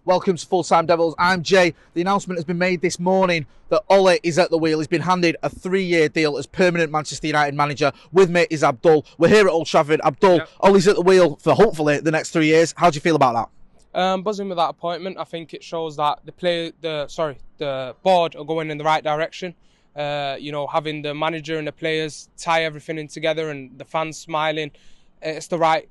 Welcome to Full Time Devils. I'm Jay. The announcement has been made this morning that Ole is at the wheel. He's been handed a 3-year deal as permanent Manchester United manager. With me is Abdul. We're here at Old Trafford. Abdul, yep. Ole's at the wheel for hopefully the next 3 years. How do you feel about that? Buzzing with that appointment. I think it shows that the board are going in the right direction. Having the manager and the players tie everything in together and the fans smiling, it's the right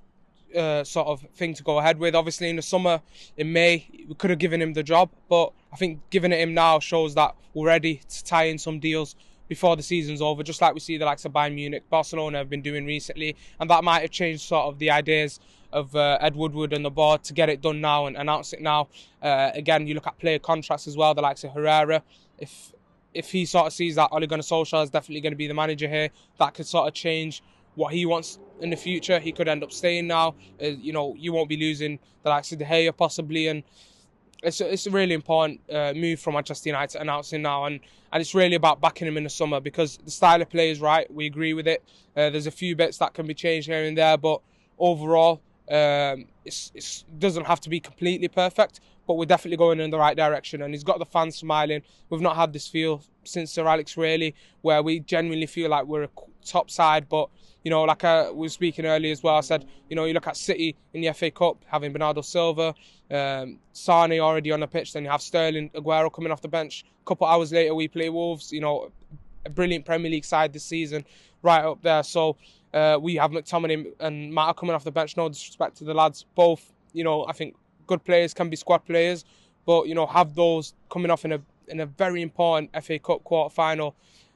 sort of thing to go ahead with. Obviously in the summer, in May, we could have given him the job, but I think giving it him now shows that we're ready to tie in some deals before the season's over, just like we see the likes of Bayern Munich, Barcelona have been doing recently, and that might have changed sort of the ideas of Ed Woodward and the board to get it done now and announce it now. Again, you look at player contracts as well, the likes of Herrera. If he sort of sees that Ole Gunnar Solskjaer is definitely going to be the manager here, that could sort of change what he wants in the future. He could end up staying now. You won't be losing the likes of De Gea possibly, and it's a really important move from Manchester United announcing now, and it's really about backing him in the summer because the style of play is right. We agree with it. There's a few bits that can be changed here and there, but overall, it doesn't have to be completely perfect. But we're definitely going in the right direction, and he's got the fans smiling. We've not had this feel since Sir Alex really, where we genuinely feel like we're a top side, but like we were speaking earlier as well, I said, you look at City in the FA Cup, having Bernardo Silva, Sane already on the pitch, then you have Sterling, Aguero coming off the bench. A couple of hours later, we play Wolves, a brilliant Premier League side this season, right up there. So we have McTominay and Mata coming off the bench, no disrespect to the lads. Both, I think good players can be squad players, but, have those coming off in a very important FA Cup quarter-final.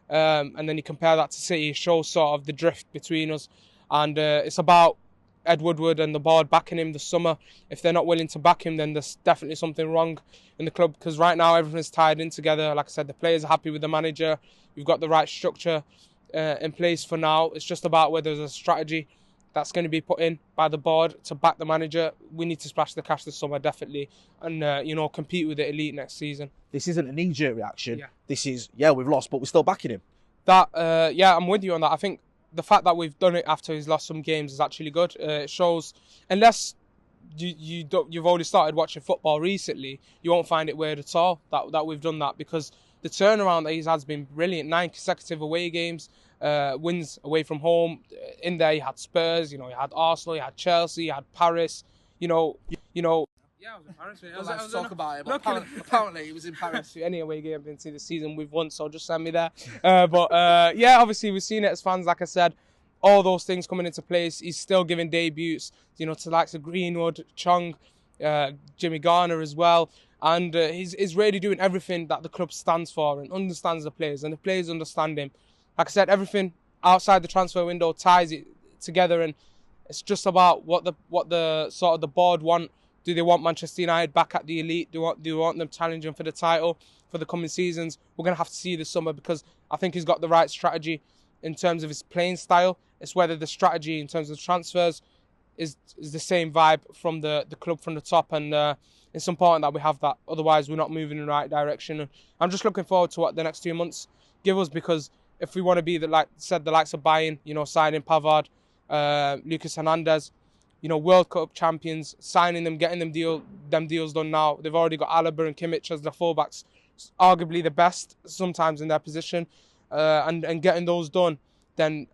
And then you compare that to City, it shows sort of the drift between us. And it's about Ed Woodward and the board backing him this summer. If they're not willing to back him, then there's definitely something wrong in the club, because right now everything's tied in together. Like I said, the players are happy with the manager. We've got the right structure in place for now. It's just about whether there's a strategy that's going to be put in by the board to back the manager. We need to splash the cash this summer, definitely, and compete with the elite next season. This isn't a knee-jerk reaction. Yeah. This is, we've lost, but we're still backing him. I'm with you on that. I think the fact that we've done it after he's lost some games is actually good. It shows, unless you've already started watching football recently, you won't find it weird at all that we've done that, because the turnaround that he's had has been brilliant. 9 consecutive away games. Wins away from home. In there, you had Spurs, you had Arsenal, you had Chelsea, you had Paris. Yeah, I was in Paris. I was talk about it, but apparently he was in Paris. Any away game I've been to this season, we've won, so just send me there. Obviously we've seen it as fans. Like I said, all those things coming into place. He's still giving debuts, to the likes of Greenwood, Chong, Jimmy Garner as well. And he's really doing everything that the club stands for and understands the players, and the players understand him. Like I said, everything outside the transfer window ties it together, and it's just about what the sort of the board want. Do they want Manchester United back at the elite? Do they want them challenging for the title for the coming seasons? We're going to have to see this summer, because I think he's got the right strategy in terms of his playing style. It's whether the strategy in terms of transfers is the same vibe from the club from the top, and it's important that we have that. Otherwise, we're not moving in the right direction. And I'm just looking forward to what the next 2 months give us, because if we want to be the likes of Bayern, signing Pavard, Lucas Hernandez, World Cup champions, signing them, getting them deals done now. They've already got Alaba and Kimmich as the fullbacks, arguably the best sometimes in their position, and getting those done. Then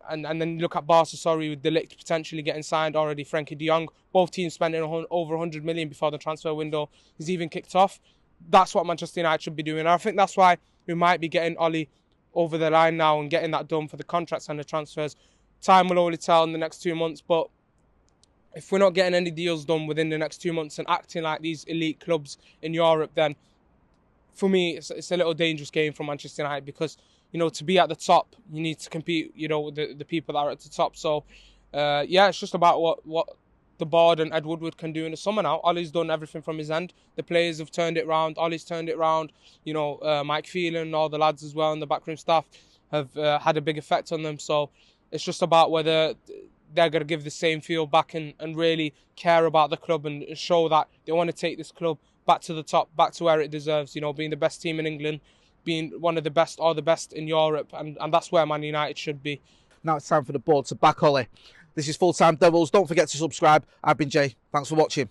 look at Barca, with De Ligt potentially getting signed already, Frenkie de Jong. Both teams spending over 100 million before the transfer window is even kicked off. That's what Manchester United should be doing. And I think that's why we might be getting Ole over the line now and getting that done for the contracts and the transfers. Time will only tell in the next 2 months, but if we're not getting any deals done within the next 2 months and acting like these elite clubs in Europe, then for me, it's a little dangerous game for Manchester United, because, to be at the top, you need to compete, with the people that are at the top. So, it's just about what the board and Ed Woodward can do in the summer now. Ollie's done everything from his end. The players have turned it round. Ollie's turned it round. Mike Phelan, all the lads as well, and the backroom staff have had a big effect on them. So it's just about whether they're going to give the same feel back and really care about the club and show that they want to take this club back to the top, back to where it deserves, being the best team in England, being one of the best or the best in Europe, and that's where Man United should be. Now it's time for the board to back Ole. This is Full Time Devils. Don't forget to subscribe. I've been Jay. Thanks for watching.